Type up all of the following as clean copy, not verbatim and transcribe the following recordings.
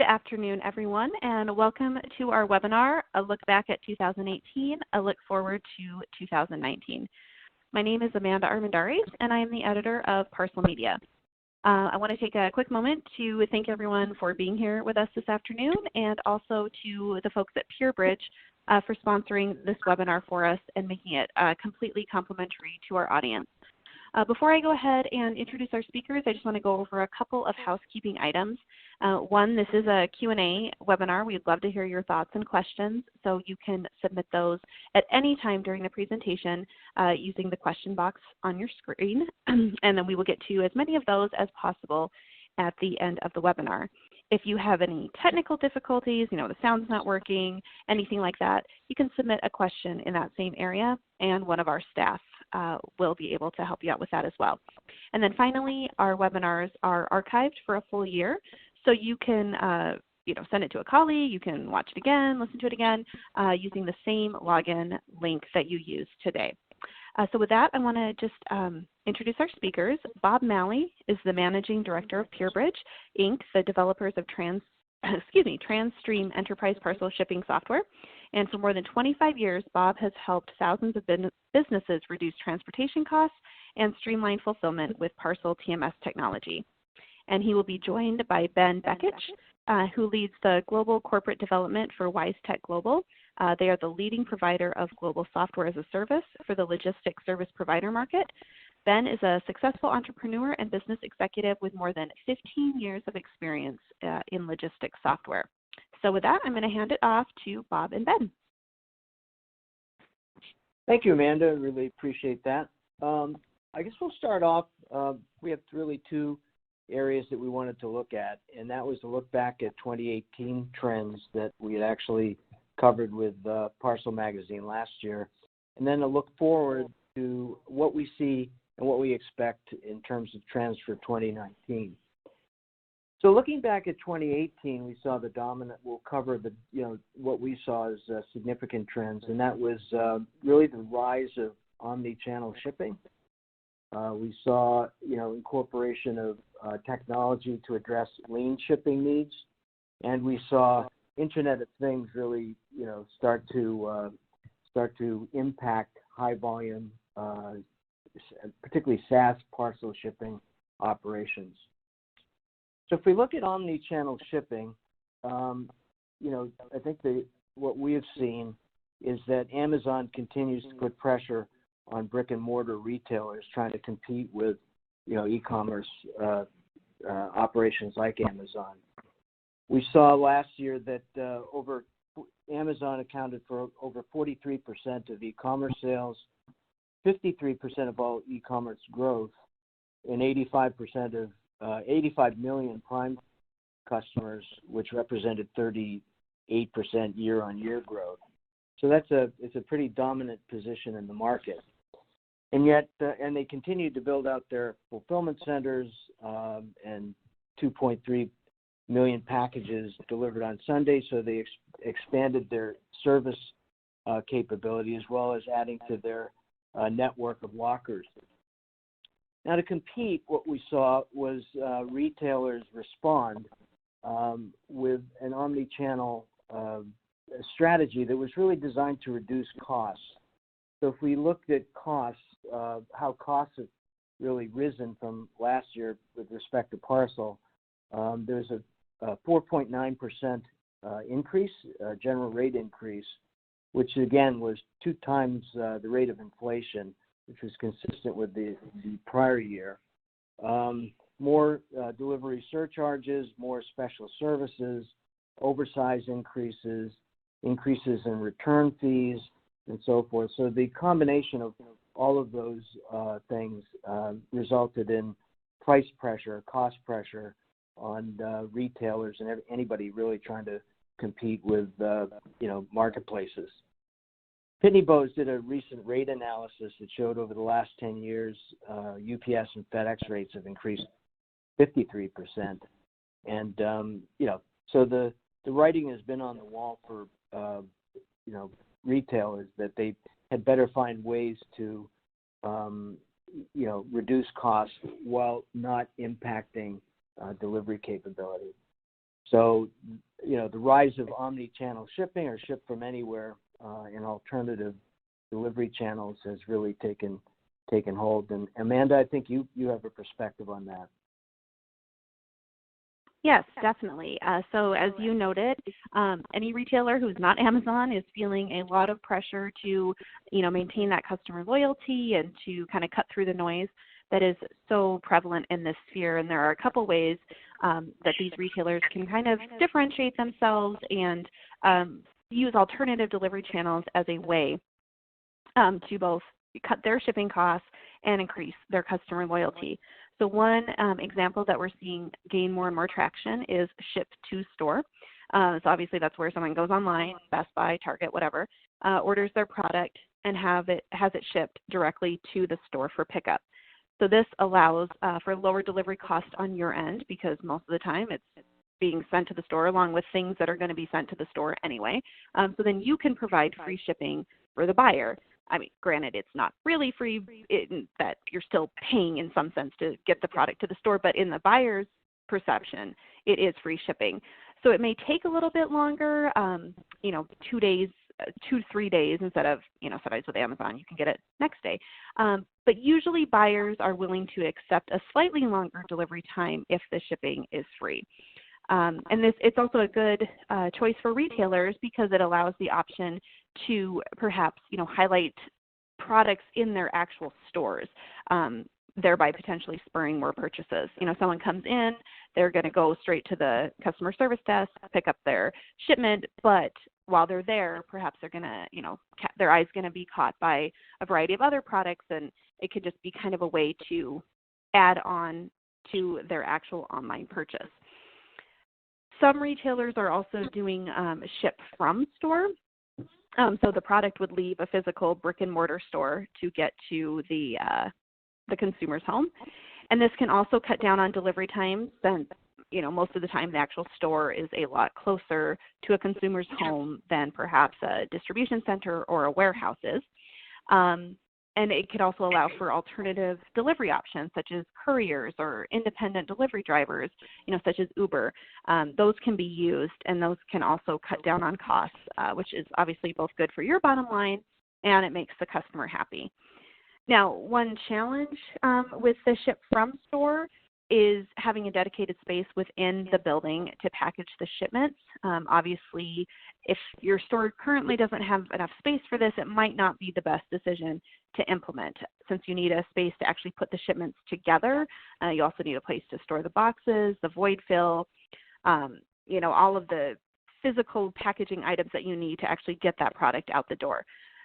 afternoon, everyone, and welcome to our webinar, A Look Back at 2018, A Look Forward to 2019. My name is Amanda Armendariz, and I am the editor of Parcel Media. I want to take a quick moment to thank everyone for being here with us this afternoon, and also to the folks at PureBridge for sponsoring this webinar for us and making it completely complimentary to our audience. Before I go ahead and introduce our speakers, I just want to go over a couple of housekeeping items. One, this is a Q&A webinar. We'd love to hear your thoughts and questions, so you can submit those at any time during the presentation using the question box on your screen, and then we will get to as many of those as possible at the end of the webinar. If you have any technical difficulties, the sound's not working, anything like that, you can submit a question in that same area, and one of our staff will be able to help you out with that as well. And then finally, our webinars are archived for a full year, so you can send it to a colleague, you can watch it again, listen to it again, using the same login link that you used today. So with that, I want to just introduce our speakers. Bob Malley is the Managing Director of PureBridge, Inc., the developers of TransStream Enterprise Parcel Shipping Software. And for more than 25 years, Bob has helped thousands of businesses reduce transportation costs and streamline fulfillment with Parcel TMS technology. And he will be joined by Ben Bekich, who leads the global corporate development for WiseTech Global. They are the leading provider of global software as a service for the logistics service provider market. Ben is a successful entrepreneur and business executive with more than 15 years of experience in logistics software. So with that, I'm going to hand it off to Bob and Ben. Thank you, Amanda. I really appreciate that. I guess we'll start off. We have really two areas that we wanted to look at, and that was to look back at 2018 trends that we had actually covered with Parcel Magazine last year, and then to look forward to what we see and what we expect in terms of trends for 2019. So looking back at 2018, we saw the dominant, we'll cover the, what we saw as significant trends, and that was really the rise of omni-channel shipping. We saw, incorporation of technology to address lean shipping needs, and we saw Internet of Things really, start to impact high volume, particularly SaaS parcel shipping operations. So if we look at omni-channel shipping, I think what we have seen is that Amazon continues to put pressure on brick and mortar retailers trying to compete with, e-commerce operations like Amazon. We saw last year that Amazon accounted for over 43% of e-commerce sales, 53% of all e-commerce growth, and 85% of 85 million Prime customers, which represented 38% year-on-year growth. So it's a pretty dominant position in the market. And yet, and they continued to build out their fulfillment centers and 2.3 million packages delivered on Sunday, so they expanded their service capability as well as adding to their network of lockers. Now to compete, what we saw was retailers respond with an omni-channel strategy that was really designed to reduce costs. So if we looked at costs, how costs have really risen from last year with respect to parcel, there's a 4.9% increase, general rate increase, which again was 2 times the rate of inflation, which was consistent with the prior year. More delivery surcharges, more special services, oversized increases, increases in return fees, and so forth. So the combination of all of those things resulted in price pressure, cost pressure on retailers and anybody really trying to compete with marketplaces. Pitney Bowes did a recent rate analysis that showed over the last 10 years, UPS and FedEx rates have increased 53%. And, so the writing has been on the wall for, retailers that they had better find ways to, reduce costs while not impacting delivery capability. So, the rise of omni-channel shipping or ship from anywhere and alternative delivery channels has really taken hold. And Amanda, I think you have a perspective on that. Yes, definitely. So as you noted, any retailer who's not Amazon is feeling a lot of pressure to, maintain that customer loyalty and to kind of cut through the noise that is so prevalent in this sphere. And there are a couple ways that these retailers can kind of differentiate themselves and use alternative delivery channels as a way to both cut their shipping costs and increase their customer loyalty. So one example that we're seeing gain more and more traction is ship to store. So obviously that's where someone goes online, Best Buy, Target, whatever, orders their product and has it shipped directly to the store for pickup. So this allows for lower delivery cost on your end because most of the time it's being sent to the store along with things that are going to be sent to the store anyway. So then you can provide free shipping for the buyer. I mean, granted, it's not really free in that you're still paying in some sense to get the product to the store, but in the buyer's perception, it is free shipping. So it may take a little bit longer, 2 days, 2 to 3 days instead of, sometimes with Amazon, you can get it next day. But usually buyers are willing to accept a slightly longer delivery time if the shipping is free. And it's also a good choice for retailers because it allows the option to perhaps, highlight products in their actual stores, thereby potentially spurring more purchases. Someone comes in, they're going to go straight to the customer service desk, pick up their shipment, but while they're there, perhaps they're going to, their eye's going to be caught by a variety of other products, and it could just be kind of a way to add on to their actual online purchase. Some retailers are also doing ship from store. So the product would leave a physical brick and mortar store to get to the consumer's home. And this can also cut down on delivery times since, most of the time the actual store is a lot closer to a consumer's home than perhaps a distribution center or a warehouse is. And it could also allow for alternative delivery options such as couriers or independent delivery drivers, such as Uber. Those can be used and those can also cut down on costs, which is obviously both good for your bottom line and it makes the customer happy. Now, one challenge with the ship from store is having a dedicated space within the building to package the shipments. Obviously, if your store currently doesn't have enough space for this, it might not be the best decision to implement. Since you need a space to actually put the shipments together, you also need a place to store the boxes, the void fill, all of the physical packaging items that you need to actually get that product out the door.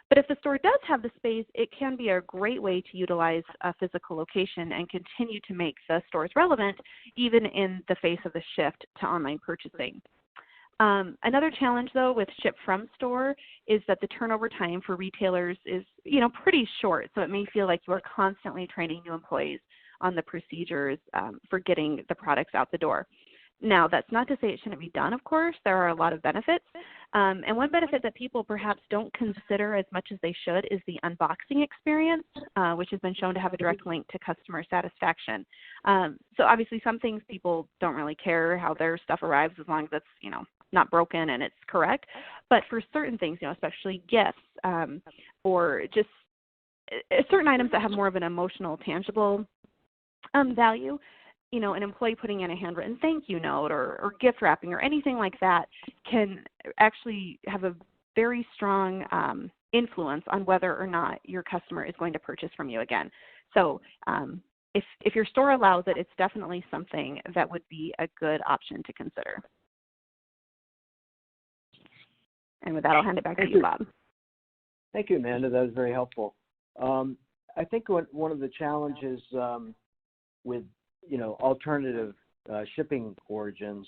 But if the store does have the space, it can be a great way to utilize a physical location and continue to make the stores relevant, even in the face of the shift to online purchasing. Another challenge, though, with ship from store is that the turnover time for retailers is, pretty short. So it may feel like you are constantly training new employees on the procedures for getting the products out the door. Now, that's not to say it shouldn't be done, of course. There are a lot of benefits. And one benefit that people perhaps don't consider as much as they should is the unboxing experience, which has been shown to have a direct link to customer satisfaction. So obviously some things people don't really care how their stuff arrives as long as it's, not broken and it's correct. But for certain things, especially gifts or just certain items that have more of an emotional, tangible value, an employee putting in a handwritten thank you note or gift wrapping or anything like that can actually have a very strong influence on whether or not your customer is going to purchase from you again. So if your store allows it, it's definitely something that would be a good option to consider. And with that, I'll hand it back to you, Bob. Thank you, Amanda. That was very helpful. I think one of the challenges with alternative shipping origins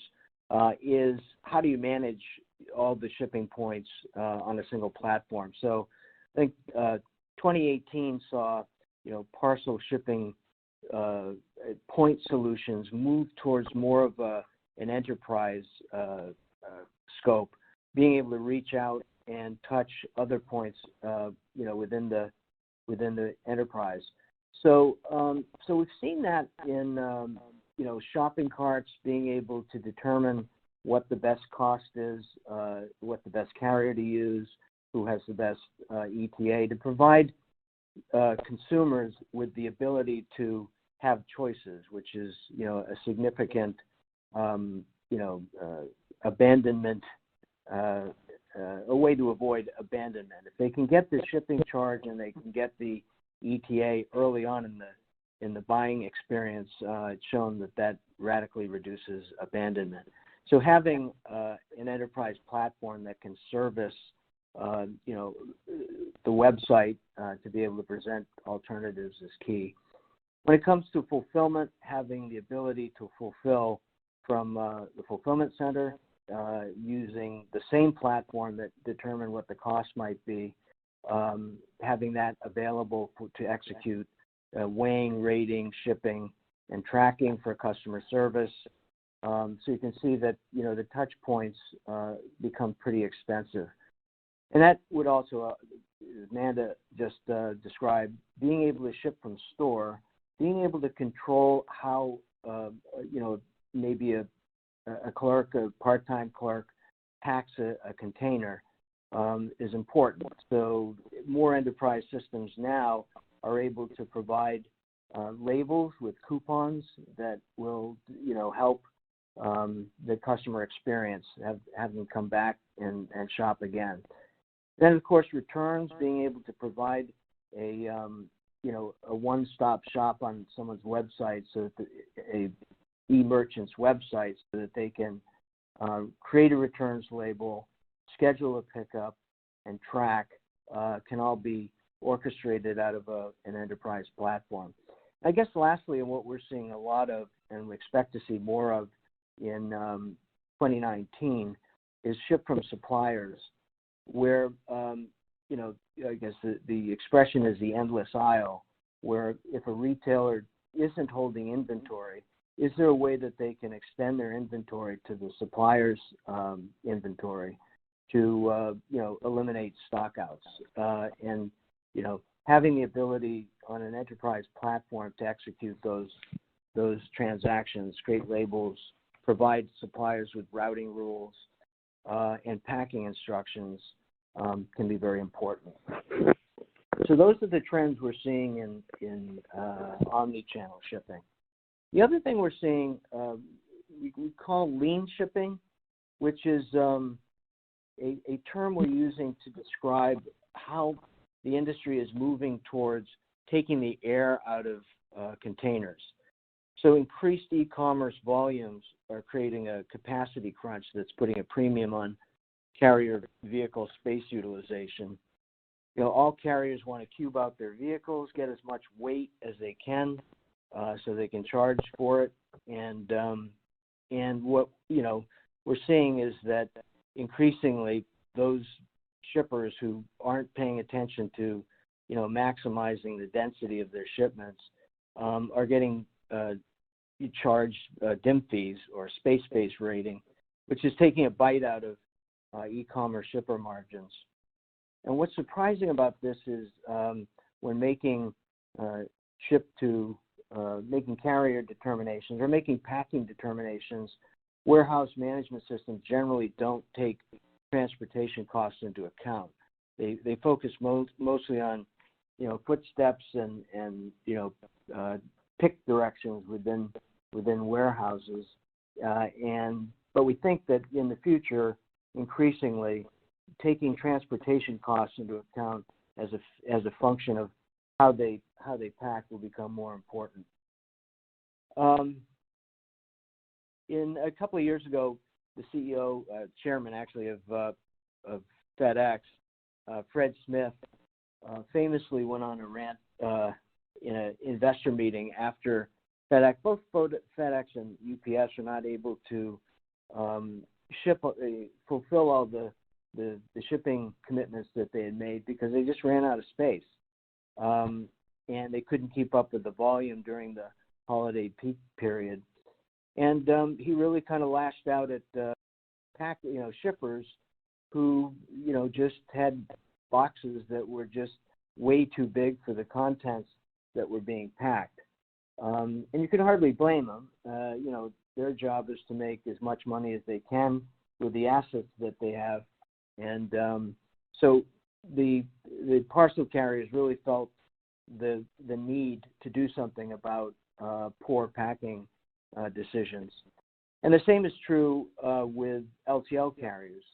is how do you manage all the shipping points on a single platform? So I think 2018 saw parcel shipping point solutions move towards more of an enterprise scope, being able to reach out and touch other points within the enterprise. So we've seen that in shopping carts being able to determine what the best cost is, what the best carrier to use, who has the best ETA, to provide consumers with the ability to have choices, which is, a significant, abandonment, a way to avoid abandonment. If they can get the shipping charge and they can get the ETA early on in the buying experience, it's shown that radically reduces abandonment. So having an enterprise platform that can service, the website to be able to present alternatives is key. When it comes to fulfillment, having the ability to fulfill from the fulfillment center using the same platform that determine what the cost might be, having that available to execute weighing, rating, shipping, and tracking for customer service. So you can see that, the touch points become pretty extensive. And that would also, Amanda just described, being able to ship from store, being able to control how, maybe a clerk, a part-time clerk, packs a container is important. So more enterprise systems now are able to provide labels with coupons that will, help the customer experience, have them come back and shop again. Then, of course, returns, being able to provide a one-stop shop on someone's website, so that a e-merchant's website, so that they can create a returns label, schedule a pickup, and track, can all be orchestrated out of an enterprise platform. I guess lastly, and what we're seeing a lot of, and we expect to see more of in 2019, is ship from suppliers, where, I guess the expression is the endless aisle, where if a retailer isn't holding inventory, is there a way that they can extend their inventory to the supplier's inventory to, eliminate stockouts? And, having the ability on an enterprise platform to execute those transactions, create labels, provide suppliers with routing rules, and packing instructions can be very important. So those are the trends we're seeing in omni-channel shipping. The other thing we're seeing, we call lean shipping, which is a term we're using to describe how the industry is moving towards taking the air out of containers. So increased e-commerce volumes are creating a capacity crunch that's putting a premium on carrier vehicle space utilization. All carriers want to cube out their vehicles, get as much weight as they can, so they can charge for it. And what we're seeing is that increasingly those shippers who aren't paying attention to maximizing the density of their shipments are getting charged DIM fees, or space-based rating, which is taking a bite out of e-commerce shipper margins. And what's surprising about this is when making making carrier determinations or making packing determinations, warehouse management systems generally don't take transportation costs into account. They focus mostly on footsteps and pick directions within warehouses, but we think that in the future, increasingly, taking transportation costs into account as a function of how they pack will become more important. In a couple of years ago, the CEO, chairman actually of FedEx, Fred Smith, famously went on a rant in an investor meeting after FedEx, both FedEx and UPS are not able to fulfill all the shipping commitments that they had made because they just ran out of space, and they couldn't keep up with the volume during the holiday peak period. And he really kind of lashed out at shippers who just had boxes that were just way too big for the contents that were being packed. And you can hardly blame them. their job is to make as much money as they can with the assets that they have. And so the parcel carriers really felt the need to do something about poor packing decisions. And the same is true with LTL carriers.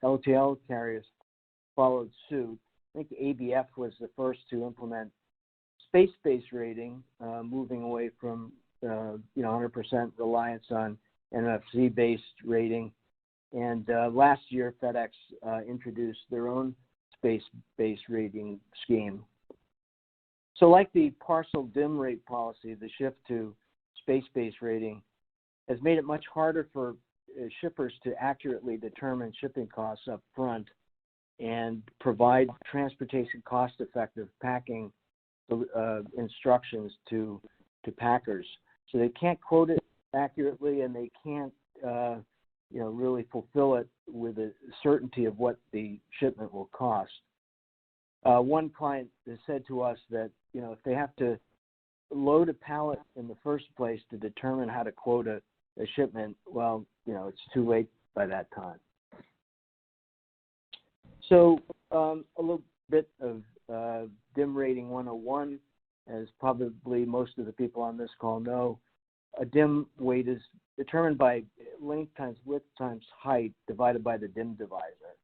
LTL carriers followed suit. I think ABF was the first to implement space-based rating, moving away from 100% reliance on NFC-based rating. And last year, FedEx introduced their own space-based rating scheme. So like the parcel dim rate policy, the shift to space-based rating has made it much harder for shippers to accurately determine shipping costs up front and provide transportation cost-effective packing instructions to packers. So they can't quote it accurately, and they can't really fulfill it with a certainty of what the shipment will cost. One client has said to us that if they have to load a pallet in the first place to determine how to quote a shipment, well, it's too late by that time. So a little bit of DIM rating 101, as probably most of the people on this call know. A DIM weight is determined by length times width times height divided by the DIM divisor.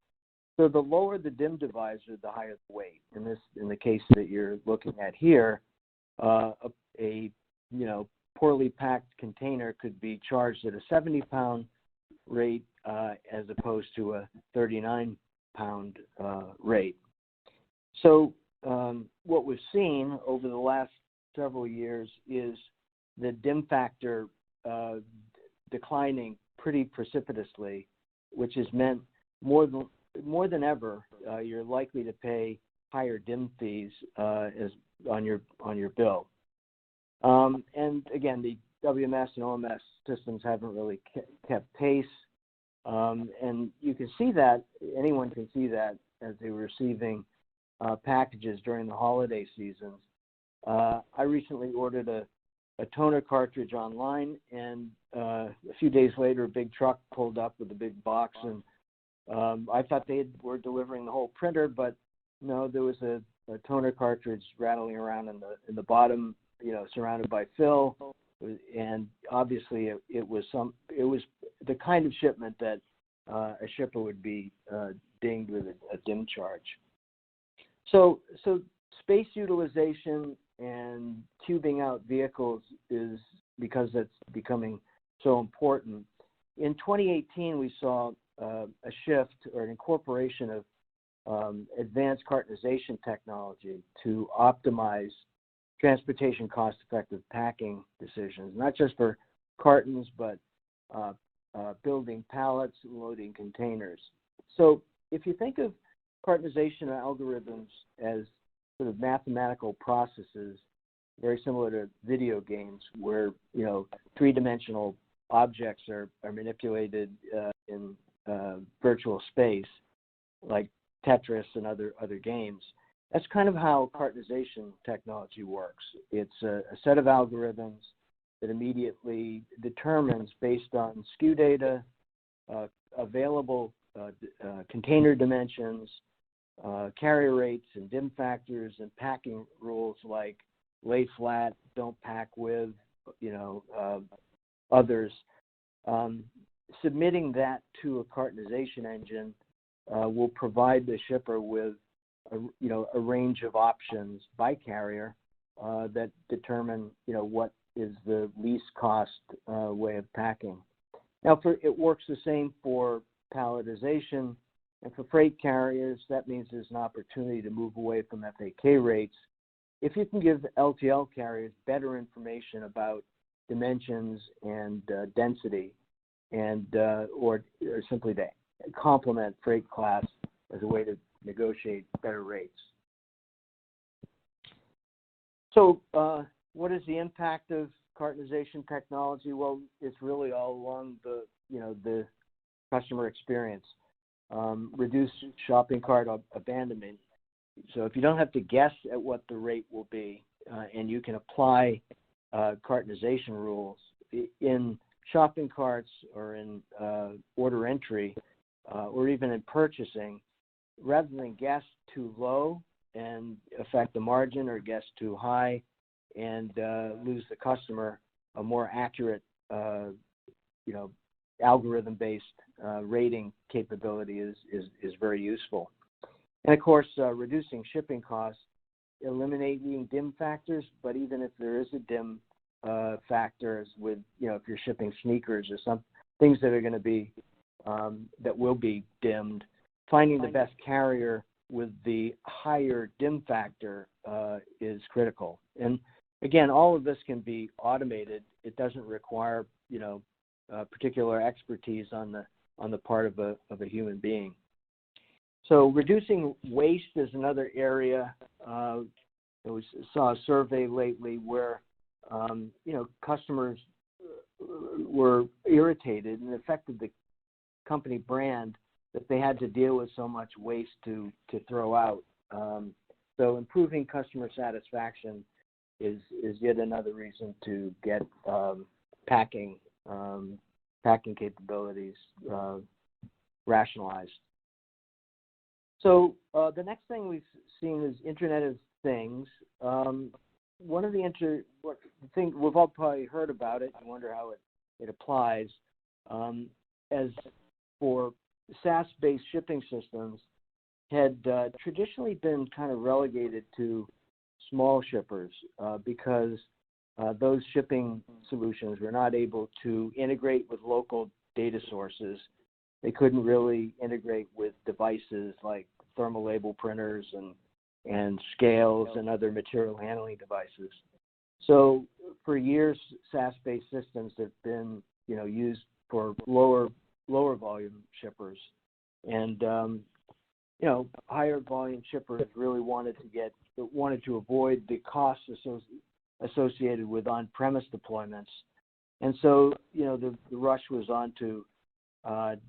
So the lower the DIM divisor, the higher the weight. In the case that you're looking at here, a poorly packed container could be charged at a 70-pound rate as opposed to a 39-pound rate. So what we've seen over the last several years is the DIM factor declining pretty precipitously, which has meant more than ever you're likely to pay higher DIM fees on your bill. And again, the WMS and OMS systems haven't really kept pace. And you can see that, anyone can see that as they were receiving packages during the holiday seasons. I recently ordered a toner cartridge online, and a few days later, a big truck pulled up with a big box, and I thought they were delivering the whole printer, but no, there was a toner cartridge rattling around in the bottom, surrounded by fill, and obviously it was the kind of shipment that a shipper would be dinged with a DIM charge. So space utilization and cubing out vehicles is because that's becoming so important. In 2018, we saw a shift or an incorporation of advanced cartonization technology to optimize transportation cost-effective packing decisions, not just for cartons, but building pallets and loading containers. So if you think of cartonization algorithms as sort of mathematical processes, very similar to video games where, three-dimensional objects are manipulated in virtual space, like Tetris and other games. That's kind of how cartonization technology works. It's a set of algorithms that immediately determines, based on SKU data, available container dimensions, carrier rates and DIM factors, and packing rules like lay flat, don't pack with, others. Submitting that to a cartonization engine will provide the shipper with a range of options by carrier that determine what is the least cost way of packing. Now, it works the same for palletization, and for freight carriers, that means there's an opportunity to move away from FAK rates. If you can give LTL carriers better information about dimensions and density, and or simply to complement freight class as a way to negotiate better rates. So what is the impact of cartonization technology? Well, it's really all along the customer experience. Reduce shopping cart abandonment. So if you don't have to guess at what the rate will be, and you can apply cartonization rules in shopping carts or in order entry or even in purchasing, rather than guess too low and affect the margin or guess too high and lose the customer, a more accurate, algorithm-based rating capability is very useful. And of course, reducing shipping costs, eliminating dim factors, but even if there is a dim factor, as with, if you're shipping sneakers or some things that are going to be, that will be dimmed, finding the best carrier with the higher dim factor is critical. And again, all of this can be automated. It doesn't require, particular expertise on the part of a human being. So reducing waste is another area. We saw a survey lately where customers were irritated and affected the company brand that they had to deal with so much waste to throw out. So improving customer satisfaction is yet another reason to get packing capabilities rationalized. So the next thing we've seen is Internet of Things. One of the thing we've all probably heard about it. I wonder how it applies. As for SaaS-based shipping systems, had traditionally been kind of relegated to small shippers because those shipping solutions were not able to integrate with local data sources. They couldn't really integrate with devices like thermal label printers and scales and other material handling devices. So for years, SaaS-based systems have been, used for lower volume shippers, and higher volume shippers really wanted to avoid the costs associated with on-premise deployments, and so the rush was on to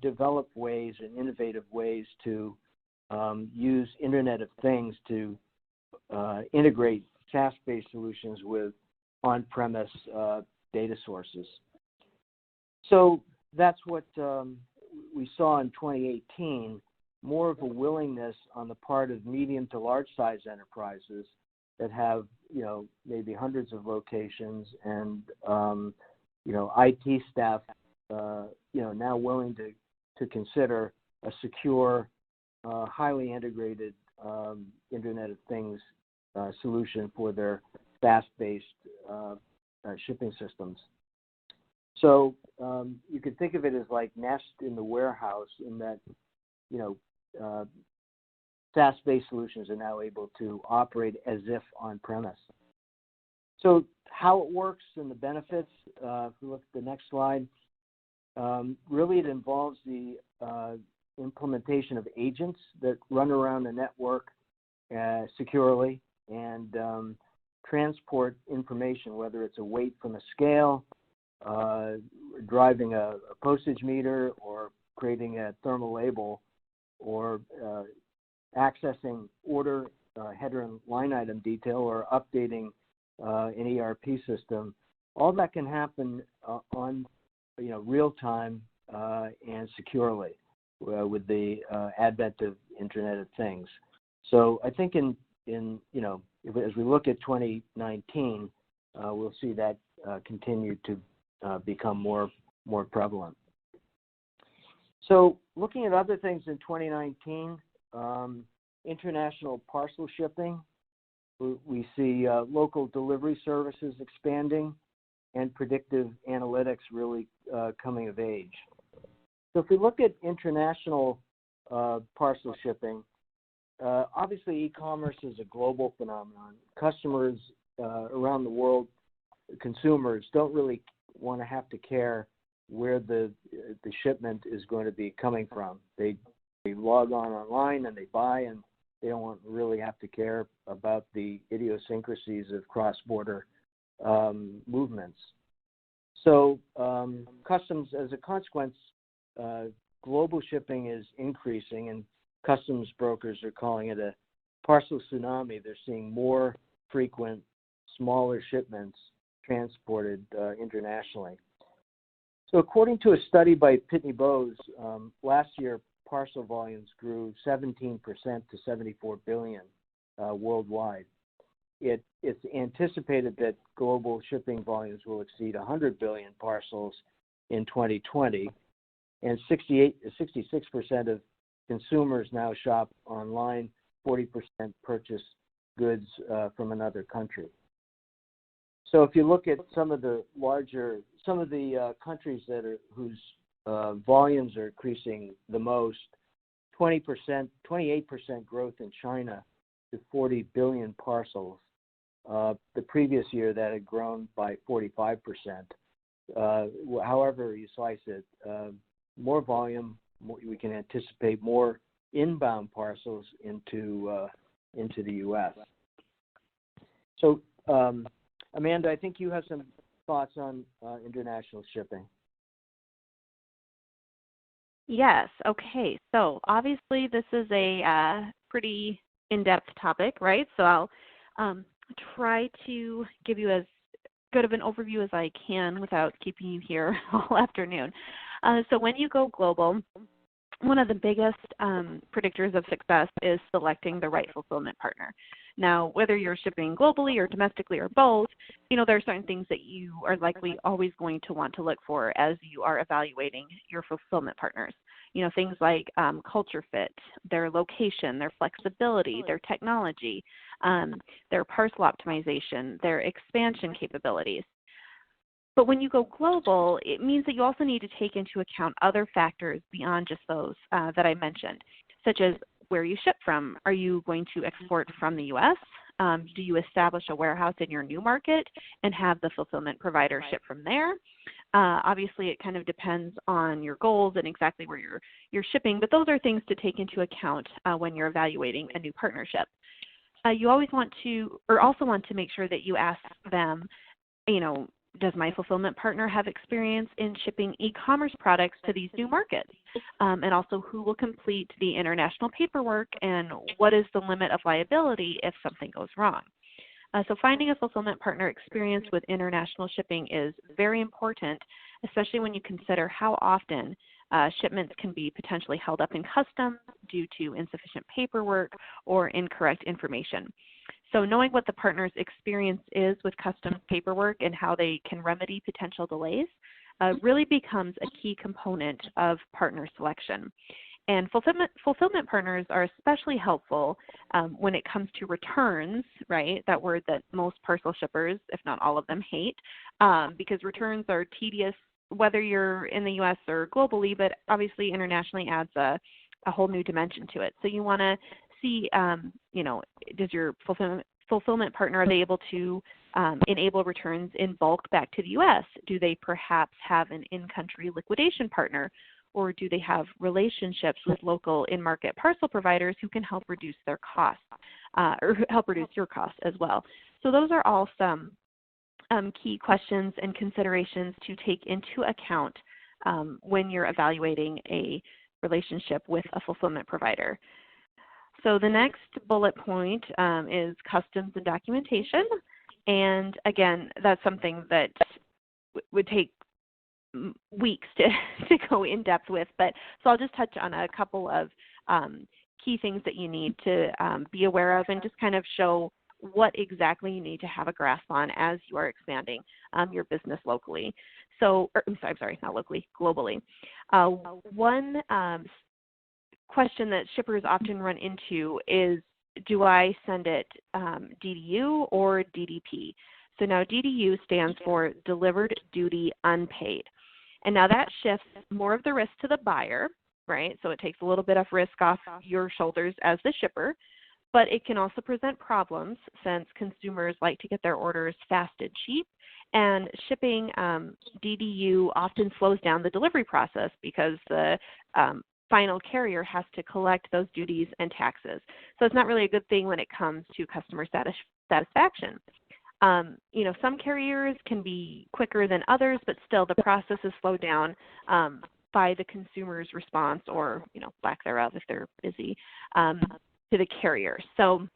develop ways and innovative ways to use Internet of Things to integrate SaaS-based solutions with on-premise data sources. So that's what we saw in 2018, more of a willingness on the part of medium to large-size enterprises that have, maybe hundreds of locations and, IT staff, now willing to consider a secure, highly integrated Internet of Things solution for their SaaS-based shipping systems. So you could think of it as like Nest in the warehouse, in that, SaaS-based solutions are now able to operate as if on-premise. So how it works and the benefits, if we look at the next slide, really it involves the implementation of agents that run around the network securely and transport information, whether it's a weight from a scale, driving a postage meter, or creating a thermal label, or accessing order header and line item detail, or updating an ERP system. All that can happen on real time and securely with the advent of Internet of Things. So I think as we look at 2019, we'll see that continue to become more prevalent. So looking at other things in 2019, international parcel shipping, we see local delivery services expanding, and predictive analytics really coming of age. So if we look at international parcel shipping, obviously e-commerce is a global phenomenon. Customers around the world, consumers, don't really want to have to care where the shipment is going to be coming from. They log on online and they buy, and they don't really have to care about the idiosyncrasies of cross-border movements. So customs, as a consequence, global shipping is increasing, and customs brokers are calling it a parcel tsunami. They're seeing more frequent, smaller shipments transported internationally. So according to a study by Pitney Bowes, last year parcel volumes grew 17% to 74 billion worldwide. It's anticipated that global shipping volumes will exceed 100 billion parcels in 2020, and 66% of consumers now shop online, 40% purchase goods from another country. So if you look at some of the countries whose volumes are increasing the most, 28% growth in China to 40 billion parcels. The previous year that had grown by 45%. However you slice it, more volume, we can anticipate more inbound parcels into the U.S. So, Amanda, I think you have some thoughts on international shipping. Yes. Okay. So obviously this is a pretty in-depth topic, right? So I'll try to give you as good of an overview as I can without keeping you here all afternoon. So when you go global, one of the biggest predictors of success is selecting the right fulfillment partner. Now, whether you're shipping globally or domestically or both, there are certain things that you are likely always going to want to look for as you are evaluating your fulfillment partners. Things like culture fit, their location, their flexibility, their technology, their parcel optimization, their expansion capabilities. But when you go global, it means that you also need to take into account other factors beyond just those that I mentioned, such as where you ship from. Are you going to export from the U.S.? Do you establish a warehouse in your new market and have the fulfillment provider ship from there? Obviously, it kind of depends on your goals and exactly where you're shipping, but those are things to take into account when you're evaluating a new partnership. You always want to, or also want to make sure that you ask them, does my fulfillment partner have experience in shipping e-commerce products to these new markets? And also, who will complete the international paperwork, and what is the limit of liability if something goes wrong? So finding a fulfillment partner experienced with international shipping is very important, especially when you consider how often shipments can be potentially held up in customs due to insufficient paperwork or incorrect information. So knowing what the partner's experience is with customs paperwork and how they can remedy potential delays really becomes a key component of partner selection. And fulfillment partners are especially helpful when it comes to returns, right? That word that most parcel shippers, if not all of them, hate, because returns are tedious whether you're in the U.S. or globally, but obviously internationally adds a whole new dimension to it. So you want to see, does your fulfillment partner, are they able to enable returns in bulk back to the U.S.? Do they perhaps have an in-country liquidation partner? Or do they have relationships with local in-market parcel providers who can help reduce their costs, or help reduce your costs as well? So those are all some key questions and considerations to take into account when you're evaluating a relationship with a fulfillment provider. So the next bullet point is customs and documentation. And again, that's something that would take weeks to go in depth with, but so I'll just touch on a couple of key things that you need to be aware of and just kind of show what exactly you need to have a grasp on as you are expanding your business locally. So, I'm sorry, not locally, globally. One question that shippers often run into is, do I send it DDU or DDP? So now DDU stands for Delivered Duty Unpaid. And now that shifts more of the risk to the buyer, right? So it takes a little bit of risk off your shoulders as the shipper, but it can also present problems since consumers like to get their orders fast and cheap. And shipping DDU often slows down the delivery process because the final carrier has to collect those duties and taxes. So it's not really a good thing when it comes to customer satisfaction. Some carriers can be quicker than others, but still the process is slowed down by the consumer's response or, lack thereof if they're busy, to the carrier. So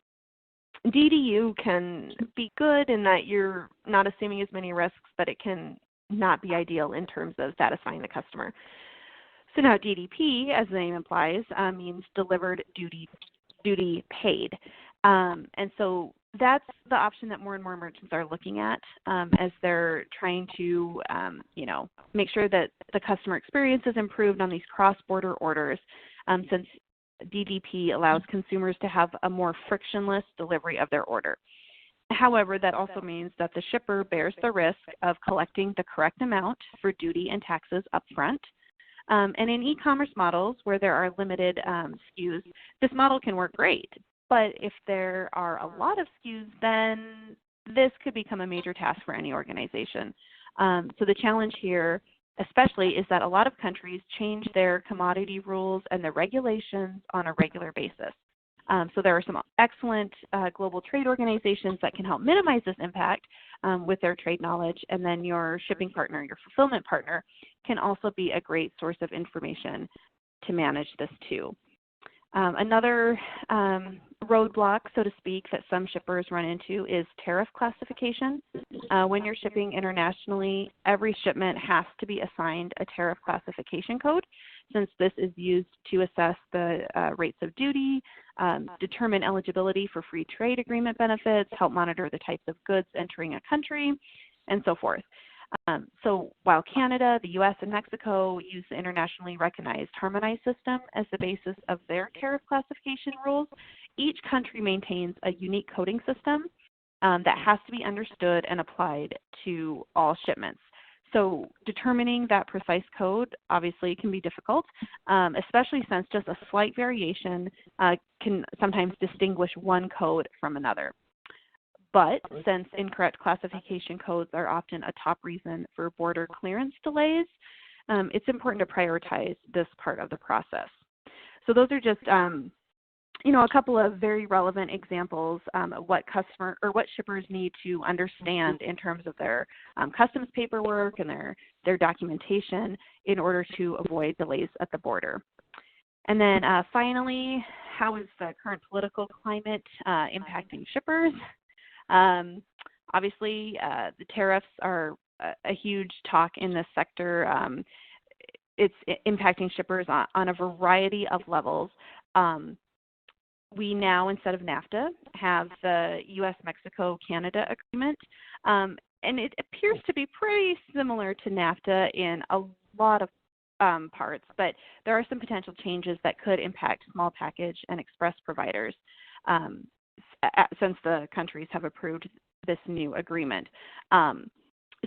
DDU can be good in that you're not assuming as many risks, but it can not be ideal in terms of satisfying the customer. So now DDP, as the name implies, means delivered, duty paid. And so that's the option that more and more merchants are looking at as they're trying to, make sure that the customer experience is improved on these cross-border orders, since DDP allows consumers to have a more frictionless delivery of their order. However, that also means that the shipper bears the risk of collecting the correct amount for duty and taxes upfront. And in e-commerce models where there are limited SKUs, this model can work great. But if there are a lot of SKUs, then this could become a major task for any organization. So the challenge here, especially, is that a lot of countries change their commodity rules and their regulations on a regular basis. So there are some excellent global trade organizations that can help minimize this impact with their trade knowledge, and then your shipping partner, your fulfillment partner, can also be a great source of information to manage this too. Another roadblock, so to speak, that some shippers run into is tariff classification. When you're shipping internationally, every shipment has to be assigned a tariff classification code, since this is used to assess the rates of duty, determine eligibility for free trade agreement benefits, help monitor the types of goods entering a country, and so forth. So while Canada, the U.S., and Mexico use the internationally recognized harmonized system as the basis of their tariff classification rules, each country maintains a unique coding system that has to be understood and applied to all shipments. So determining that precise code obviously can be difficult, especially since just a slight variation can sometimes distinguish one code from another. But since incorrect classification codes are often a top reason for border clearance delays, it's important to prioritize this part of the process. So those are just a couple of very relevant examples of what shippers need to understand in terms of their customs paperwork and their documentation in order to avoid delays at the border. And then finally, how is the current political climate impacting shippers? Obviously, the tariffs are a huge talk in this sector. It's impacting shippers on a variety of levels. We now, instead of NAFTA, have the U.S.-Mexico-Canada agreement, and it appears to be pretty similar to NAFTA in a lot of parts, but there are some potential changes that could impact small package and express providers since the countries have approved this new agreement.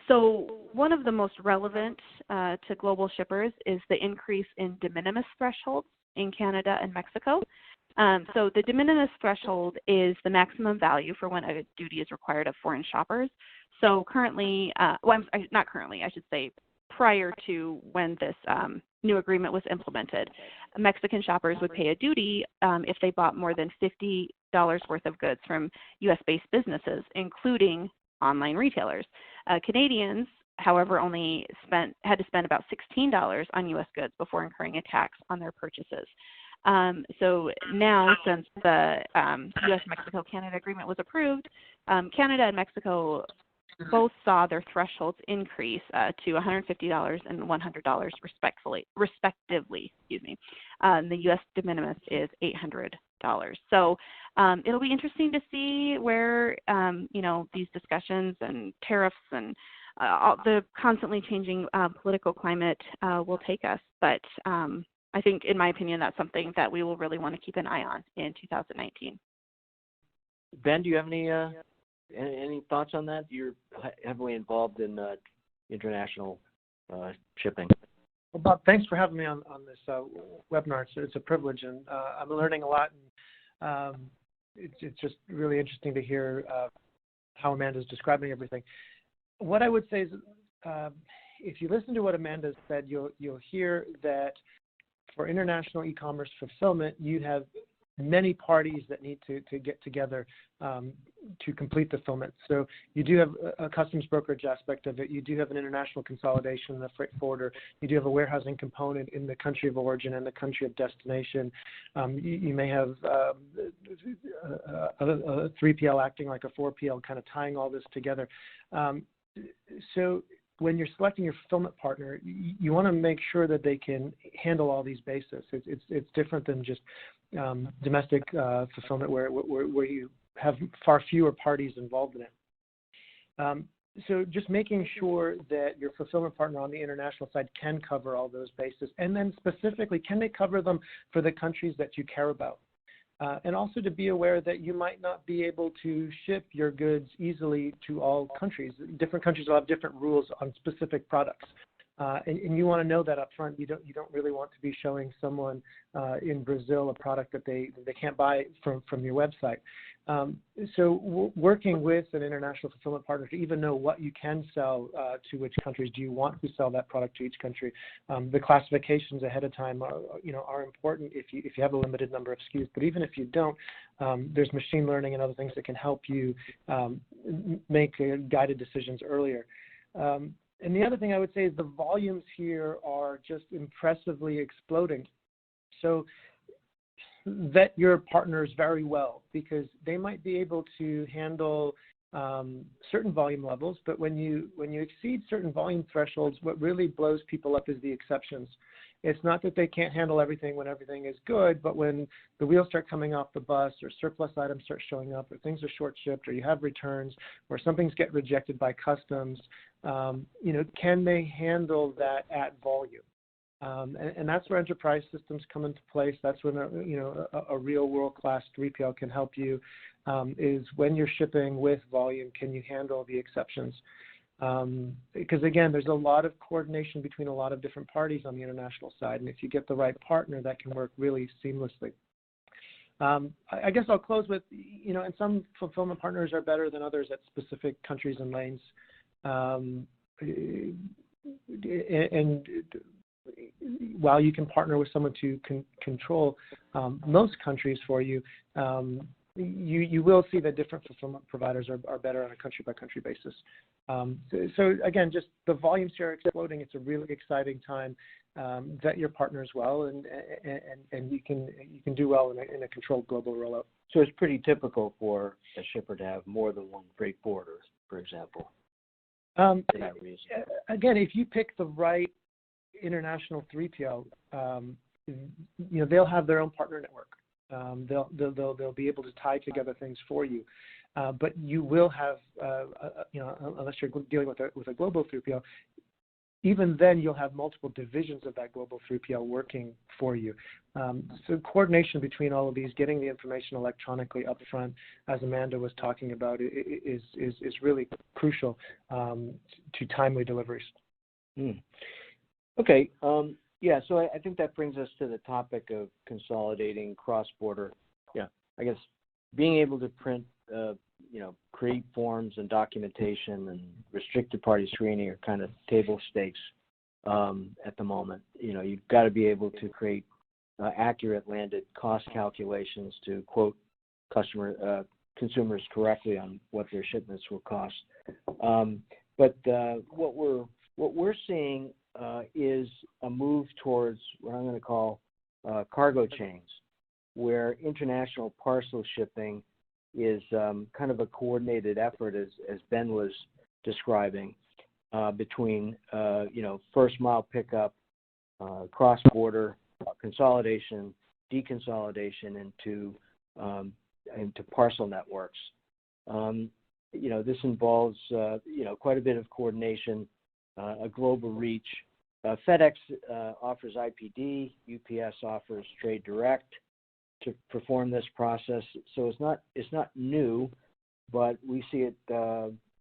So one of the most relevant to global shippers is the increase in de minimis thresholds in Canada and Mexico. So the de minimis threshold is the maximum value for when a duty is required of foreign shoppers. So currently, not currently, I should say, prior to when this new agreement was implemented, Mexican shoppers would pay a duty if they bought more than $50 worth of goods from U.S.-based businesses, including online retailers. Canadians, however, only had to spend about $16 on U.S. goods before incurring a tax on their purchases. So now, since the U.S.-Mexico-Canada agreement was approved, Canada and Mexico both saw their thresholds increase to $150 and $100 respectively. The U.S. de minimis is $800. So it'll be interesting to see where these discussions and tariffs and the constantly changing political climate will take us. But I think, in my opinion, that's something that we will really want to keep an eye on in 2019. Ben, do you have any thoughts on that? You're heavily involved in international shipping. Well, Bob, thanks for having me on this webinar. It's a privilege, and I'm learning a lot. And, it's just really interesting to hear how Amanda's describing everything. What I would say is, if you listen to what Amanda said, you'll hear that for international e-commerce fulfillment, you have many parties that need to get together to complete the fulfillment. So you do have a customs brokerage aspect of it. You do have an international consolidation, the freight forwarder. You do have a warehousing component in the country of origin and the country of destination. You may have a 3PL acting like a 4PL, kind of tying all this together. So when you're selecting your fulfillment partner, you want to make sure that they can handle all these bases. It's different than just domestic fulfillment where you have far fewer parties involved in it. So just making sure that your fulfillment partner on the international side can cover all those bases, and then specifically, can they cover them for the countries that you care about? And also to be aware that you might not be able to ship your goods easily to all countries. Different countries will have different rules on specific products. And you want to know that up front. You don't really want to be showing someone in Brazil a product that they can't buy from your website. So working with an international fulfillment partner to even know what you can sell to which countries. Do you want to sell that product to each country? The classifications ahead of time are important if you have a limited number of SKUs. But even if you don't, there's machine learning and other things that can help you make guided decisions earlier. And the other thing I would say is the volumes here are just impressively exploding. So vet your partners very well, because they might be able to handle certain volume levels, but when you exceed certain volume thresholds, what really blows people up is the exceptions. It's not that they can't handle everything when everything is good, but when the wheels start coming off the bus, or surplus items start showing up, or things are short shipped, or you have returns, or some things get rejected by customs, can they handle that at volume? And that's where enterprise systems come into place. That's when a real world-class 3PL can help you. Is when you're shipping with volume, can you handle the exceptions? Because again, there's a lot of coordination between a lot of different parties on the international side, and if you get the right partner, that can work really seamlessly. I guess I'll close with, and some fulfillment partners are better than others at specific countries and lanes. And while you can partner with someone to control most countries for you, you will see that different fulfillment providers are better on a country-by-country basis. So again, just the volumes here are exploding. It's a really exciting time. Vet your partners well, and you can do well in a controlled global rollout. So it's pretty typical for a shipper to have more than one freight forwarder, for example. For that reason. Again, if you pick the right international 3PL, they'll have their own partner network. They'll be able to tie together things for you, but you will have, unless you're dealing with a global 3PL, even then you'll have multiple divisions of that global 3PL working for you. So coordination between all of these, getting the information electronically up front, as Amanda was talking about, is really crucial to timely deliveries. Okay. Yeah, so I think that brings us to the topic of consolidating cross-border. Yeah, I guess being able to print, create forms and documentation and restricted party screening are kind of table stakes at the moment. You've got to be able to create accurate landed cost calculations to quote consumers correctly on what their shipments will cost. But what we're seeing is a move towards what I'm going to call cargo chains, where international parcel shipping is kind of a coordinated effort, as Ben was describing, between first mile pickup, cross-border consolidation, deconsolidation into parcel networks. This involves quite a bit of coordination, a global reach. FedEx offers IPD, UPS offers Trade Direct to perform this process. So it's not new, but we see it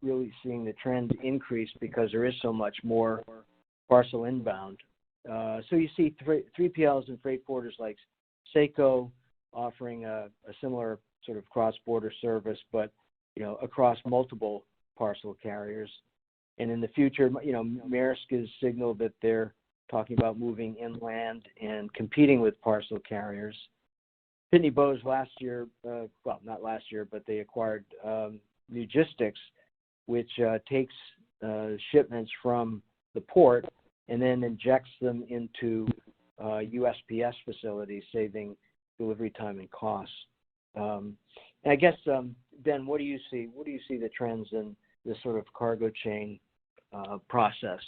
really seeing the trend increase because there is so much more parcel inbound. So you see 3PLs and freight forwarders like Seiko offering a similar sort of cross-border service, but across multiple parcel carriers. And in the future, Maersk has signaled that they're talking about moving inland and competing with parcel carriers. Pitney Bowes last year, not last year, but they acquired Logistics, which takes shipments from the port and then injects them into USPS facilities, saving delivery time and costs. And I guess, Ben, what do you see? What do you see the trends in this sort of cargo chain process,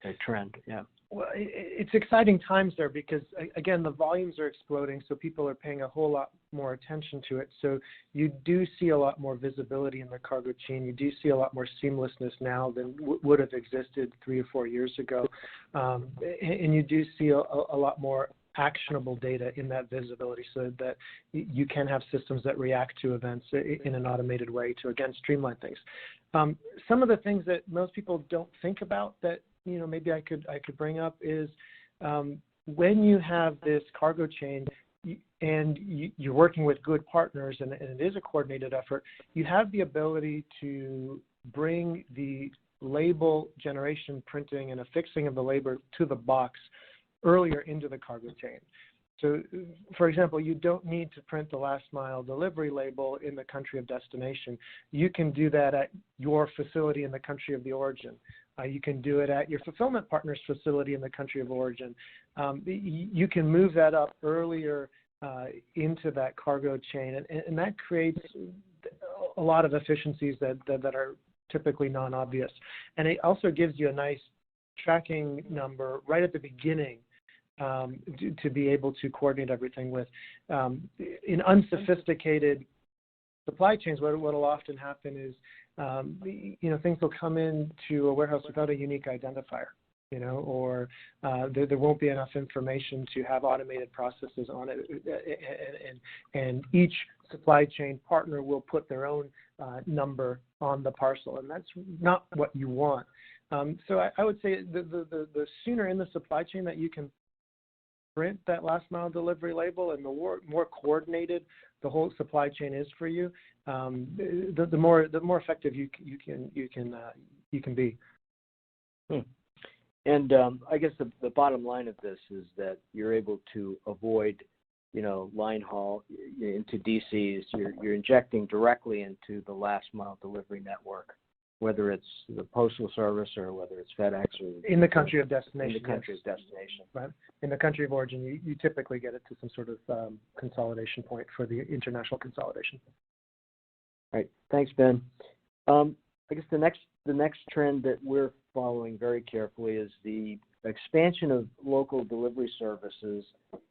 a trend. Yeah. Well, it's exciting times there because, again, the volumes are exploding, so people are paying a whole lot more attention to it. So you do see a lot more visibility in the cargo chain. You do see a lot more seamlessness now than would have existed 3 or 4 years ago. And you do see a lot more actionable data in that visibility so that you can have systems that react to events in an automated way to, again, streamline things. Some of the things that most people don't think about that maybe I could bring up is when you have this cargo chain and you're working with good partners and it is a coordinated effort, you have the ability to bring the label generation, printing, and affixing of the label to the box earlier into the cargo chain. So, for example, you don't need to print the last mile delivery label in the country of destination. You can do that at your facility in the country of the origin. You can do it at your fulfillment partner's facility in the country of origin. You can move that up earlier into that cargo chain, and that creates a lot of efficiencies that are typically non-obvious. And it also gives you a nice tracking number right at the beginning to be able to coordinate everything with. In unsophisticated supply chains, what will often happen is things will come into a warehouse without a unique identifier, or there won't be enough information to have automated processes on it, and each supply chain partner will put their own number on the parcel, and that's not what you want. So I would say the sooner in the supply chain that you can print that last mile delivery label and the more coordinated the whole supply chain is for you, the more effective you can be. And I guess the bottom line of this is that you're able to avoid, line haul into DCs. You're injecting directly into the last mile delivery network, whether it's the Postal Service or whether it's FedEx or in the country of destination. In the country of destination. Right. In the country of origin, you typically get it to some sort of consolidation point for the international consolidation. Right. Thanks, Ben. I guess the next trend that we're following very carefully is the expansion of local delivery services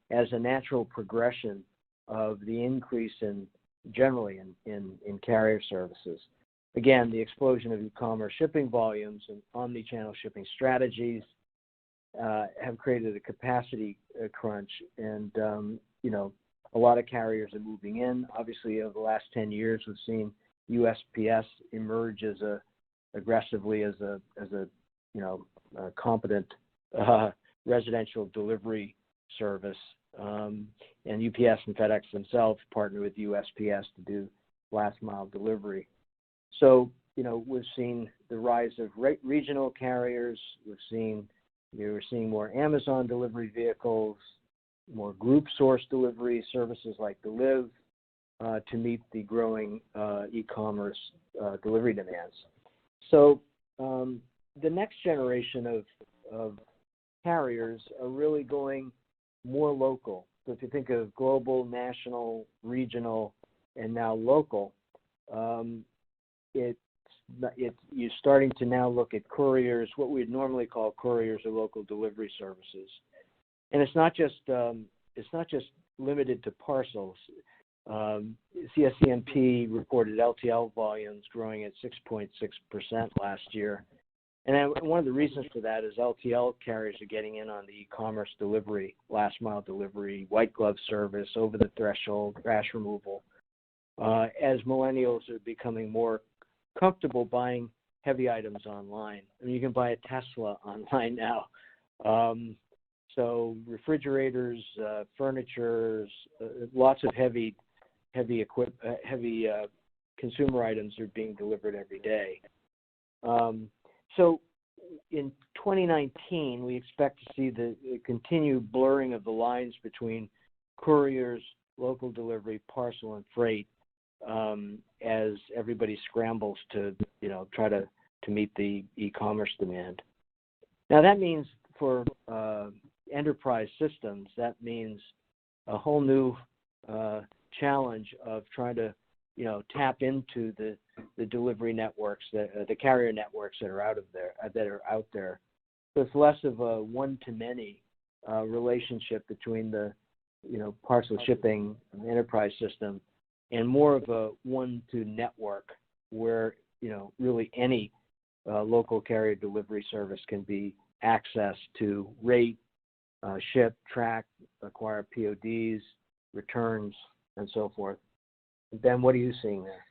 as a natural progression of the increase generally in carrier services. Again, the explosion of e-commerce shipping volumes and omni-channel shipping strategies have created a capacity crunch, and a lot of carriers are moving in. Obviously, over the last 10 years, we've seen USPS emerge aggressively as a competent residential delivery service, and UPS and FedEx themselves partner with USPS to do last mile delivery. So, we've seen the rise of regional carriers. We're seeing more Amazon delivery vehicles, more group source delivery services like Deliv to meet the growing e-commerce delivery demands. So the next generation of carriers are really going more local. So if you think of global, national, regional, and now local, you're starting to now look at couriers, what we'd normally call couriers or local delivery services, and it's not just limited to parcels. CSCMP reported LTL volumes growing at 6.6% last year, and one of the reasons for that is LTL carriers are getting in on the e-commerce delivery, last mile delivery, white glove service, over the threshold, trash removal. As millennials are becoming more comfortable buying heavy items online. I mean, you can buy a Tesla online now. So refrigerators, furniture, lots of heavy consumer items are being delivered every day. So in 2019, we expect to see the continued blurring of the lines between couriers, local delivery, parcel, and freight as everybody scrambles to try to meet the e-commerce demand. Now that means for enterprise systems, that means a whole new challenge of trying to tap into the the delivery networks, the carrier networks that are out there. So it's less of a one-to-many relationship between the parcel shipping enterprise system and more of a one-to-network where really any local carrier delivery service can be accessed to rate, ship, track, acquire PODs, returns, and so forth. Ben, what are you seeing there?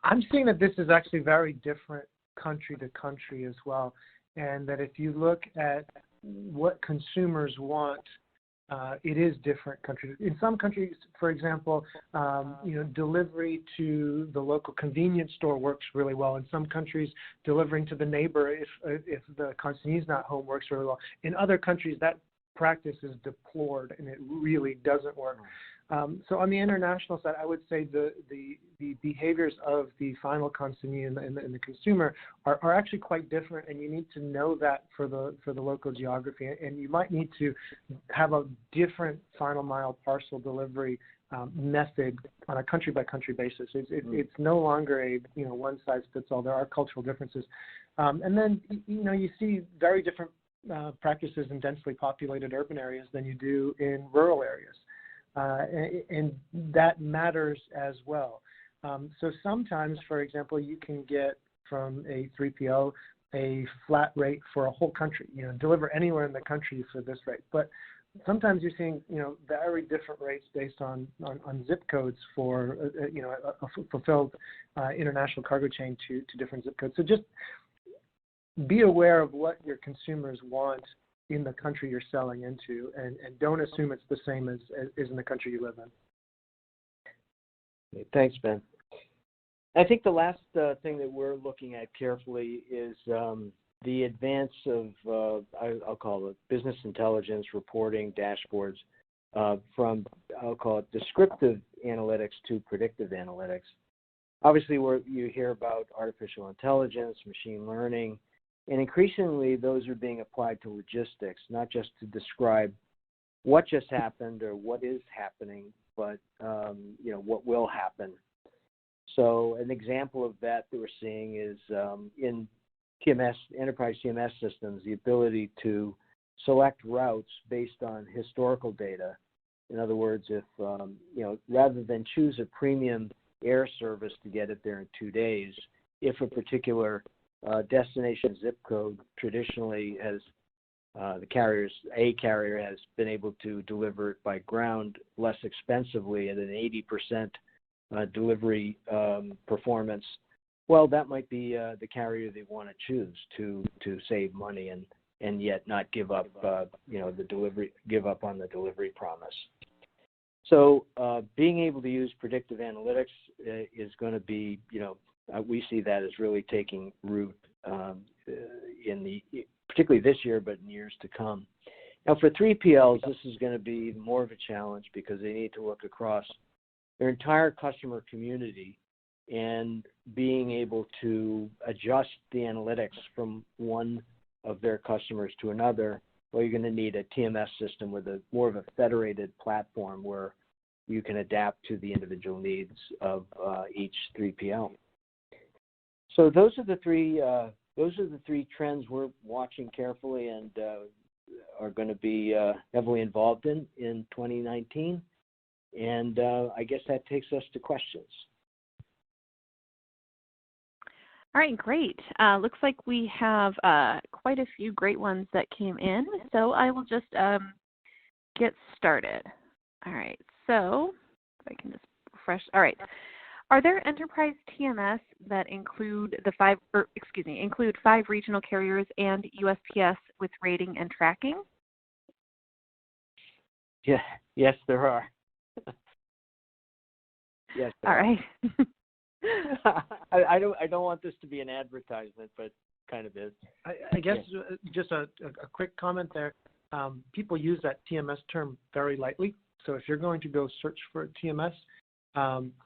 I'm seeing that this is actually very different country to country as well, and that if you look at what consumers want, it is different countries. In some countries, for example, delivery to the local convenience store works really well. In some countries, delivering to the neighbor if the consignee is not home works really well. In other countries, that practice is deplored and it really doesn't work. So on the international side, I would say the behaviors of the final consignee and the consumer are actually quite different, and you need to know that for the local geography, and you might need to have a different final mile parcel delivery method on a country by country basis. It's no longer a one size fits all. There are cultural differences, and then you see very different practices in densely populated urban areas than you do in rural areas. And that matters as well. So sometimes, for example, you can get from a 3PL a flat rate for a whole country, deliver anywhere in the country for this rate. But sometimes you're seeing, very different rates based on zip codes for, a fulfilled international cargo chain to different zip codes. So just be aware of what your consumers want in the country you're selling into, and don't assume it's the same as in the country you live in. Thanks, Ben. I think the last thing that we're looking at carefully is the advance of, I'll call it business intelligence reporting dashboards from, I'll call it descriptive analytics to predictive analytics. Obviously, you hear about artificial intelligence, machine learning, and increasingly, those are being applied to logistics, not just to describe what just happened or what is happening, but what will happen. So an example of that we're seeing is in TMS, enterprise TMS systems, the ability to select routes based on historical data. In other words, if rather than choose a premium air service to get it there in 2 days, if a particular destination zip code traditionally has a carrier has been able to deliver it by ground less expensively at an 80% delivery performance. Well, that might be the carrier they want to choose to save money and yet not give up give up on the delivery promise. So being able to use predictive analytics is going to be we see that as really taking root particularly this year, but in years to come. Now, for 3PLs, this is going to be more of a challenge because they need to look across their entire customer community and being able to adjust the analytics from one of their customers to another. Well, you're going to need a TMS system with more of a federated platform where you can adapt to the individual needs of each 3PL. So those are the three trends we're watching carefully and are going to be heavily involved in 2019. And I guess that takes us to questions. All right, great. Looks like we have quite a few great ones that came in, so I will just get started. All right, so if I can just refresh. All right. Are there enterprise TMS that include include 5 regional carriers and USPS with rating and tracking? Yeah, yes, there are. Yes. All right. I don't want this to be an advertisement, but kind of is. I guess just a quick comment there. People use that TMS term very lightly. So if you're going to go search for a TMS,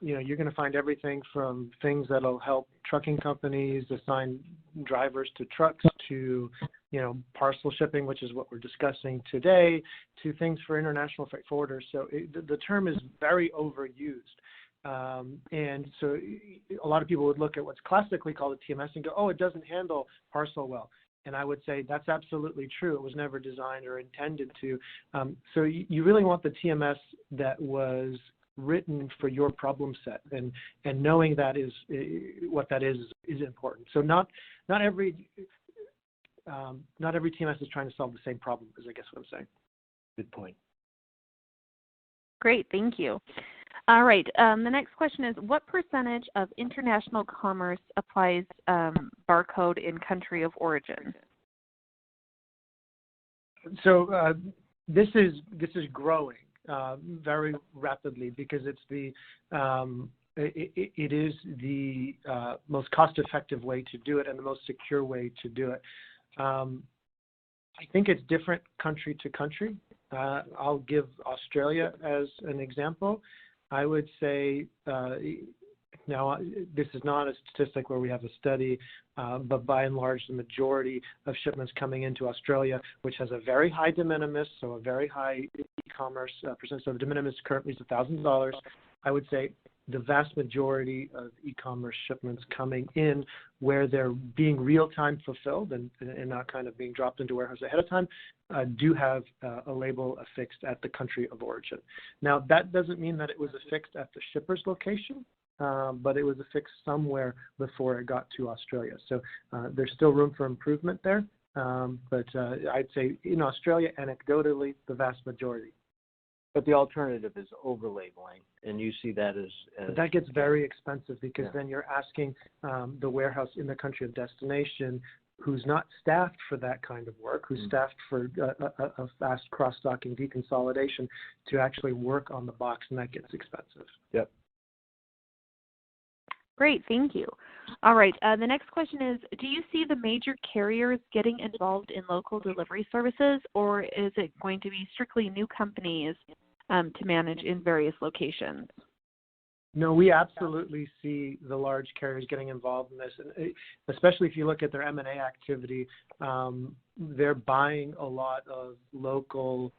you're going to find everything from things that'll help trucking companies assign drivers to trucks to, parcel shipping, which is what we're discussing today, to things for international freight forwarders. So the term is very overused. And so a lot of people would look at what's classically called a TMS and go, oh, it doesn't handle parcel well. And I would say that's absolutely true. It was never designed or intended to. So you really want the TMS that was written for your problem set, and knowing that is what that is important. So not every TMS is trying to solve the same problem, is I guess what I'm saying. Good point. Great, thank you. All right, the next question is, what percentage of international commerce applies barcode in country of origin? So this is growing very rapidly, because it's it is the most cost-effective way to do it and the most secure way to do it. I think it's different country to country. I'll give Australia as an example. I would say, now this is not a statistic where we have a study, but by and large, the majority of shipments coming into Australia, which has a very high de minimis, so a very high e-commerce percent, so the de minimis currently is $1,000. I would say the vast majority of e-commerce shipments coming in where they're being real-time fulfilled and not kind of being dropped into warehouse ahead of time do have a label affixed at the country of origin. Now, that doesn't mean that it was affixed at the shipper's location, but it was affixed somewhere before it got to Australia. So there's still room for improvement there, but I'd say in Australia, anecdotally, the vast majority. But the alternative is over-labeling, and you see that as But that gets very expensive, because then you're asking the warehouse in the country of destination, who's not staffed for that kind of work, who's staffed for a fast cross-docking deconsolidation, to actually work on the box, and that gets expensive. Yep. Great, thank you. All right, the next question is, do you see the major carriers getting involved in local delivery services, or is it going to be strictly new companies to manage in various locations? No, we absolutely see the large carriers getting involved in this, and especially if you look at their M&A activity. They're buying a lot of local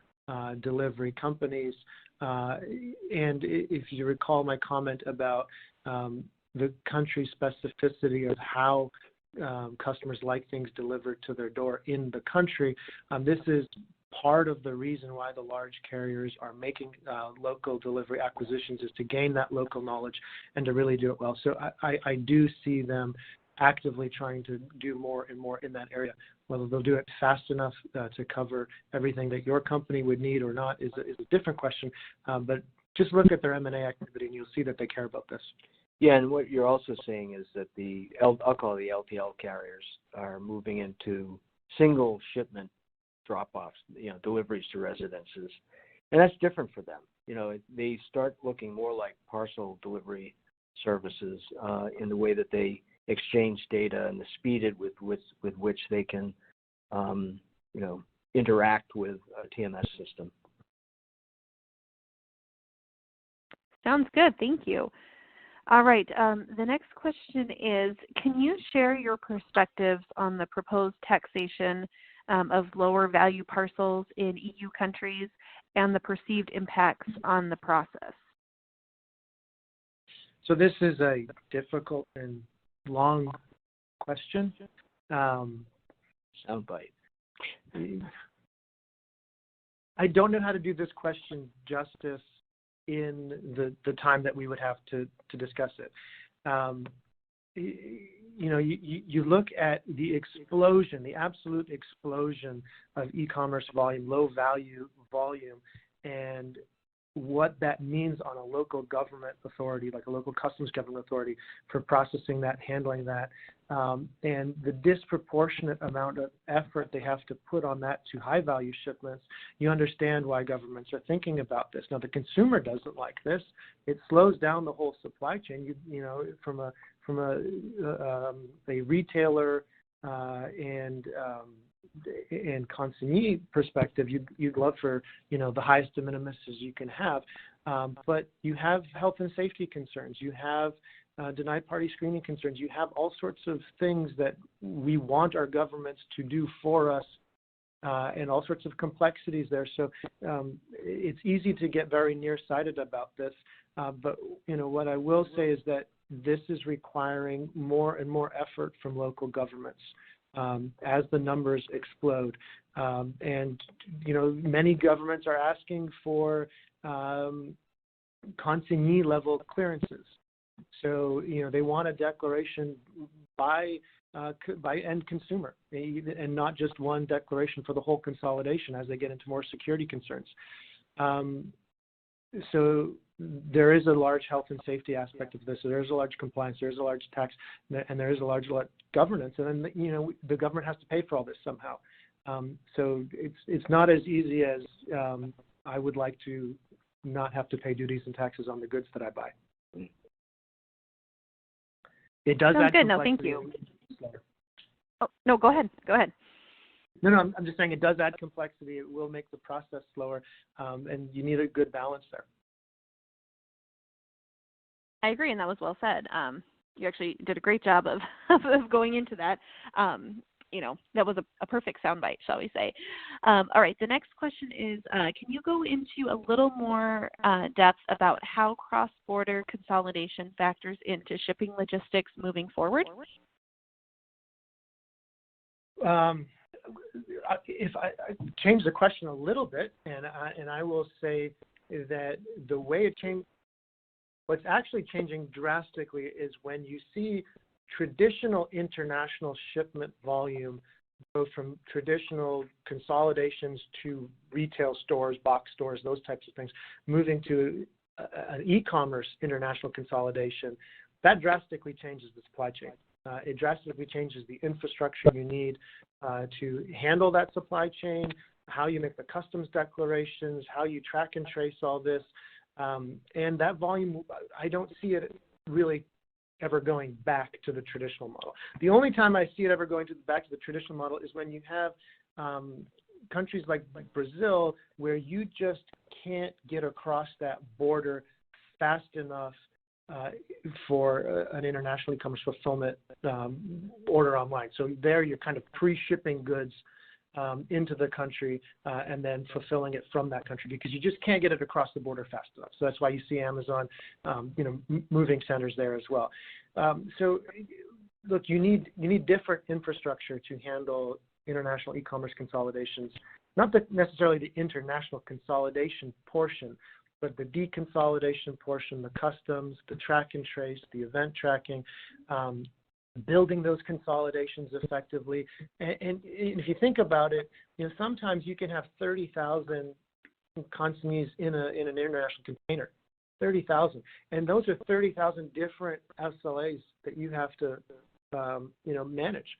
delivery companies, and if you recall my comment about the country specificity of how customers like things delivered to their door in the country, this is part of the reason why the large carriers are making local delivery acquisitions, is to gain that local knowledge and to really do it well. So I do see them actively trying to do more and more in that area. Whether they'll do it fast enough to cover everything that your company would need or not is a different question, but just look at their M&A activity and you'll see that they care about this. Yeah, and what you're also seeing is that I'll call it the LTL carriers are moving into single shipment drop-offs, deliveries to residences, and that's different for them. They start looking more like parcel delivery services in the way that they exchange data and the speed with which they can, interact with a TMS system. Sounds good, thank you. All right, the next question is, can you share your perspectives on the proposed taxation of lower value parcels in EU countries and the perceived impacts on the process? So this is a difficult and long question. Soundbite. I don't know how to do this question justice in the time that we would have to discuss it. You look at the explosion, the absolute explosion of e-commerce volume, low value volume, and what that means on a local government authority, like a local customs government authority, for processing that, handling that, and the disproportionate amount of effort they have to put on that to high value shipments. You understand why governments are thinking about this. Now, the consumer doesn't like this. It slows down the whole supply chain. From a retailer and consignee perspective, you'd love for the highest de minimis as you can have, but you have health and safety concerns. You have denied party screening concerns. You have all sorts of things that we want our governments to do for us, and all sorts of complexities there. So it's easy to get very nearsighted about this. But what I will say is that this is requiring more and more effort from local governments as the numbers explode. And many governments are asking for consignee level clearances. So they want a declaration by end consumer, and not just one declaration for the whole consolidation as they get into more security concerns. So there is a large health and safety aspect of this. So there's a large compliance, there's a large tax, and there is a large governance. And then the government has to pay for all this somehow. So it's not as easy as I would like to not have to pay duties and taxes on the goods that I buy. It does add good. No, thank you. Oh, no, go ahead. Go ahead. No, I'm just saying it does add complexity. It will make the process slower, and you need a good balance there. I agree, and that was well said. You actually did a great job of going into that. That was a perfect soundbite, shall we say. All right, the next question is, can you go into a little more depth about how cross-border consolidation factors into shipping logistics moving forward? If I change the question a little bit, and I will say that the way it changed, what's actually changing drastically is when you see traditional international shipment volume go from traditional consolidations to retail stores, box stores, those types of things, moving to an e-commerce international consolidation. That drastically changes the supply chain. It drastically changes the infrastructure you need to handle that supply chain, how you make the customs declarations, how you track and trace all this. And that volume, I don't see it really ever going back to the traditional model. The only time I see it ever going back to the traditional model is when you have countries like Brazil, where you just can't get across that border fast enough for an international e-commerce fulfillment order online. So there you're kind of pre-shipping goods into the country and then fulfilling it from that country, because you just can't get it across the border fast enough. So that's why you see Amazon, moving centers there as well. So look, you need different infrastructure to handle international e-commerce consolidations, not necessarily the international consolidation portion, but the deconsolidation portion, the customs, the track and trace, the event tracking, building those consolidations effectively. And if you think about it, sometimes you can have 30,000 consignees in an international container, 30,000, and those are 30,000 different SLAs that you have to, manage.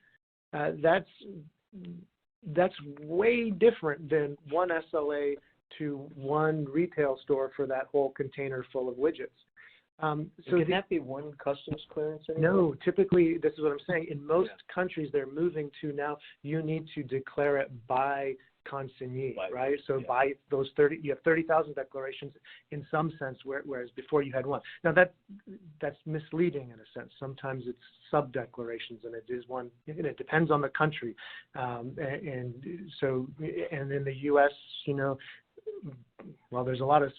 That's way different than one SLA to one retail store for that whole container full of widgets. So can that be one customs clearance anymore? No, typically, this is what I'm saying. In most countries, they're moving to now, you need to declare it by consignee, right? So by those 30, you have 30,000 declarations in some sense, whereas before you had one. Now that's misleading in a sense. Sometimes it's sub-declarations, and it is one, and it depends on the country. And in the U.S., well, there's a lot of,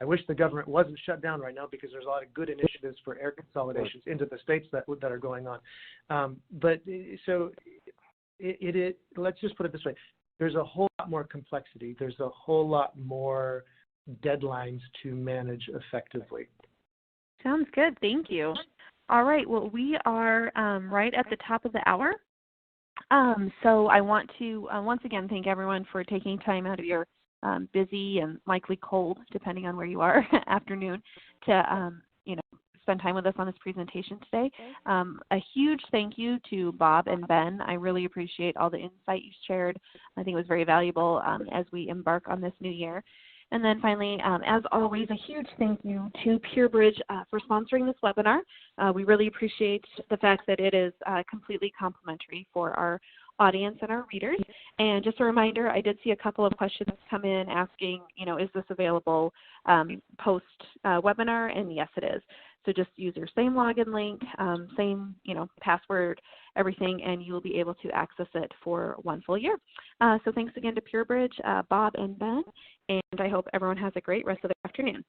I wish the government wasn't shut down right now, because there's a lot of good initiatives for air consolidations into the states that are going on. But so let's just put it this way. There's a whole lot more complexity. There's a whole lot more deadlines to manage effectively. Sounds good. Thank you. All right. Well, we are right at the top of the hour. So I want to once again thank everyone for taking time out of your busy and likely cold, depending on where you are, afternoon to spend time with us on this presentation today. A huge thank you to Bob and Ben. I really appreciate all the insight you shared. I think it was very valuable as we embark on this new year. And then finally, as always, a huge thank you to PureBridge for sponsoring this webinar. We really appreciate the fact that it is completely complimentary for our audience and our readers. And just a reminder, I did see a couple of questions come in asking, is this available post-webinar? And yes, it is. So just use your same login link, same password, everything, and you'll be able to access it for one full year. So thanks again to PureBridge, Bob and Ben, and I hope everyone has a great rest of the afternoon.